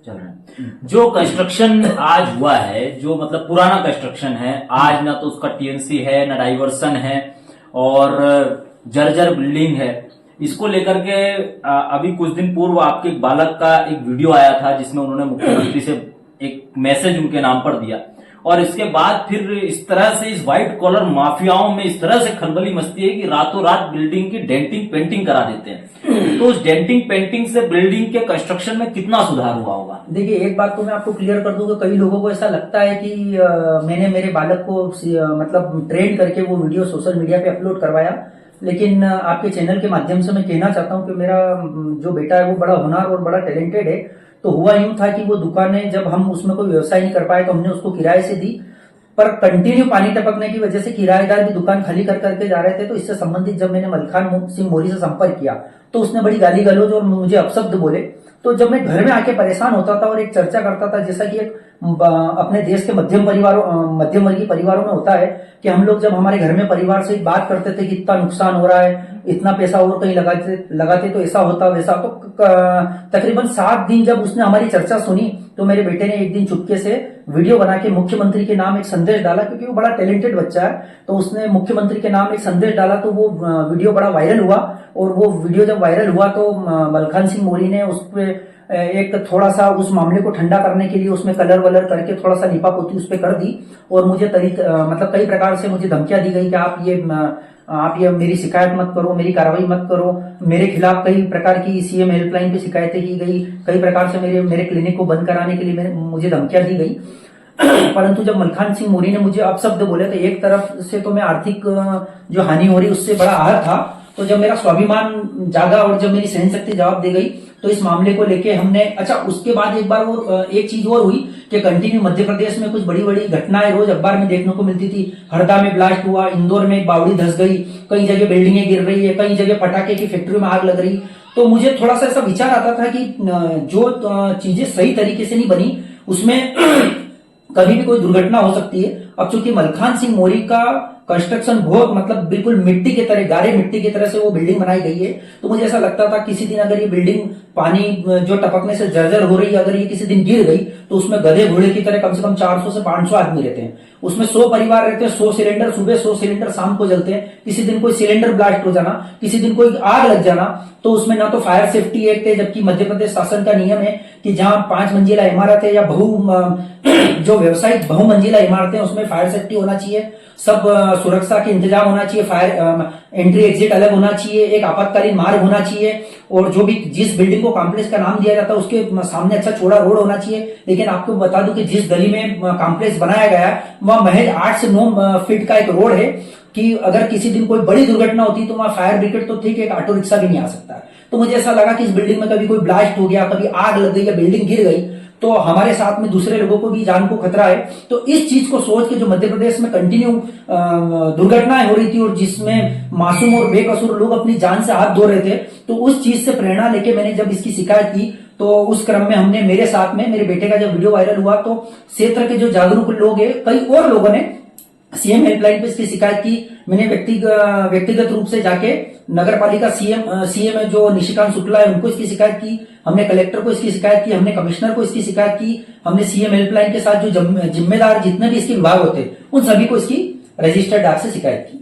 चल रहा है। जो कंस्ट्रक्शन आज हुआ है, जो मतलब पुराना कंस्ट्रक्शन है आज, ना तो उसका टीएनसी है, ना डाइवर्सन है, और जर्जर बिल्डिंग है। इसको लेकर के अभी कुछ दिन पूर्व आपके एक बालक का एक वीडियो आया था जिसमें उन्होंने मुख्यमंत्री से एक मैसेज उनके नाम पर दिया, और इसके बाद फिर इस तरह से इस व्हाइट कॉलर माफियाओं में इस तरह से खलबली मचती है कि रातों रात बिल्डिंग की डेंटिंग पेंटिंग करा देते हैं। तो उस डेंटिंग पेंटिंग से बिल्डिंग के कंस्ट्रक्शन में कितना सुधार हुआ होगा? देखिए, एक बात तो मैं आपको क्लियर कर दूं कि कई लोगों को ऐसा लगता है कि मैंने मेरे बालक को मतलब ट्रेन करके वो वीडियो सोशल मीडिया पे अपलोड करवाया, लेकिन आपके चैनल के माध्यम से मैं कहना चाहता हूं कि मेरा जो बेटा है वो बड़ा होनहार और बड़ा टैलेंटेड है। तो हुआ यूं था कि वो दुकानें जब हम उसमें कोई व्यवसाय नहीं कर पाए तो हमने उसको किराए से दी, पर कंटिन्यू पानी टपकने की वजह से किराएदार भी दुकान खाली कर करके जा रहे थे। तो इससे संबंधित जब मैंने मलखान सिंह मोरी से संपर्क किया तो उसने बड़ी गाली गलौज और मुझे अपशब्द बोले। तो जब मैं घर में आके परेशान होता था और एक चर्चा करता था, जैसा कि एक अपने देश के मध्यम वर्गीय परिवारों में होता है कि हम लोग जब हमारे घर में परिवार से बात करते थे कि इतना नुकसान हो रहा है, इतना पैसा और कहीं लगाते तो ऐसा होता वैसा। तो तकरीबन 7 दिन जब उसने हमारी चर्चा सुनी तो मेरे बेटे ने एक दिन चुपके से वीडियो बना के मुख्यमंत्री के नाम एक संदेश डाला, क्योंकि वो बड़ा टैलेंटेड बच्चा है। तो उसने मुख्यमंत्री के नाम एक संदेश डाला, तो वो वीडियो बड़ा वायरल हुआ। और वो वीडियो जब वायरल हुआ तो मलखान सिंह मोरी ने उस पर एक थोड़ा सा उस मामले को ठंडा करने के लिए उसमें कलर वलर करके थोड़ा सा लिपा पोती उस पर कर दी, और मुझे मतलब कई प्रकार से मुझे धमकियां दी गई कि आप ये मेरी शिकायत मत करो, मेरी कार्रवाई मत करो। मेरे खिलाफ कई प्रकार की सीएम हेल्पलाइन पे शिकायतें की गई, कई प्रकार से मेरे क्लिनिक को बंद कराने के लिए मुझे धमकियां दी गई। परंतु जब मलखान सिंह मोरी ने मुझे अपशब्द बोले तो एक तरफ से तो मैं आर्थिक जो हानि हो रही उससे बड़ा आहत था। तो जब मेरा स्वाभिमान जागा और जब मेरी सहन शक्ति जवाब दे गई तो इस मामले को लेके हमने उसके बाद एक बार वो एक चीज और हुई कि कंटिन्यू मध्य प्रदेश में कुछ बड़ी बड़ी घटनाएं रोज अखबार में देखने को मिलती थी। हरदा में ब्लास्ट हुआ, इंदौर में एक बावड़ी धस गई, कई जगह बिल्डिंगें गिर रही है, कई जगह पटाखे की फैक्ट्री में आग लग रही। तो मुझे थोड़ा सा ऐसा विचार आता था कि जो चीजें सही तरीके से नहीं बनी उसमें कभी भी कोई दुर्घटना हो सकती है। अब चूंकि मलखान सिंह मोरी का कंस्ट्रक्शन बहुत मतलब बिल्कुल मिट्टी की तरह, गाढ़े मिट्टी की तरह से वो बिल्डिंग बनाई गई है, तो मुझे ऐसा लगता था किसी दिन अगर ये बिल्डिंग पानी जो टपकने से जर्जर हो रही है, अगर ये किसी दिन गिर गई तो उसमें गधे घोड़े की तरह कम से कम 400 से 500 आदमी रहते हैं, उसमें 100 परिवार रहते हैं, 100 सिलेंडर सुबह 100 सिलेंडर शाम को जलते हैं। किसी दिन कोई सिलेंडर ब्लास्ट हो जाना, किसी दिन कोई आग लग जाना, तो उसमें ना तो फायर सेफ्टी एक्ट है, जबकि मध्य प्रदेश शासन का नियम है कि जहां 5 मंजिला इमारत है या जो व्यवसायिक बहुमंजिला इमारतें उसमें फायर सेफ्टी होना चाहिए, सब सुरक्षा के इंतजाम होना चाहिए, फायर एंट्री एग्जिट अलग होना चाहिए, एक आपातकालीन मार्ग होना चाहिए, और जो भी जिस बिल्डिंग को कॉम्प्लेक्स का नाम दिया जाता है उसके सामने अच्छा चौड़ा रोड होना चाहिए। लेकिन आपको बता दूं कि जिस गली में कॉम्प्लेक्स बनाया गया है वहां महज 8 से 9 फीट का एक रोड है कि अगर किसी दिन कोई बड़ी दुर्घटना होती तो वहां फायर ब्रिगेड तो ठीक है, एक ऑटो रिक्शा भी नहीं आ सकता। तो मुझे ऐसा लगा कि इस बिल्डिंग में कभी कोई ब्लास्ट हो गया, कभी आग लग गई या बिल्डिंग गिर गई तो हमारे साथ में दूसरे लोगों को भी जान को खतरा है। तो इस चीज को सोच के जो मध्य प्रदेश में कंटिन्यू दुर्घटनाएं हो रही थी और जिसमें मासूम और बेकसूर लोग अपनी जान से हाथ धो रहे थे, तो उस चीज से प्रेरणा लेके मैंने जब इसकी शिकायत की तो उस क्रम में हमने मेरे साथ में मेरे बेटे का जब वीडियो वायरल हुआ तो क्षेत्र के जो जागरूक लोग हैं, कई और लोगों ने सीएम हेल्पलाइन पे इसकी शिकायत की। मैंने व्यक्तिगत रूप से जाके नगर पालिका सीएम जो निशिकांत शुक्ला है उनको इसकी शिकायत की, हमने कलेक्टर को इसकी शिकायत की, हमने कमिश्नर को इसकी शिकायत की, हमने सीएम हेल्पलाइन के साथ जो जिम्मेदार जितने भी इसके विभाग होते उन सभी को इसकी रजिस्टर्ड डाक से शिकायत की।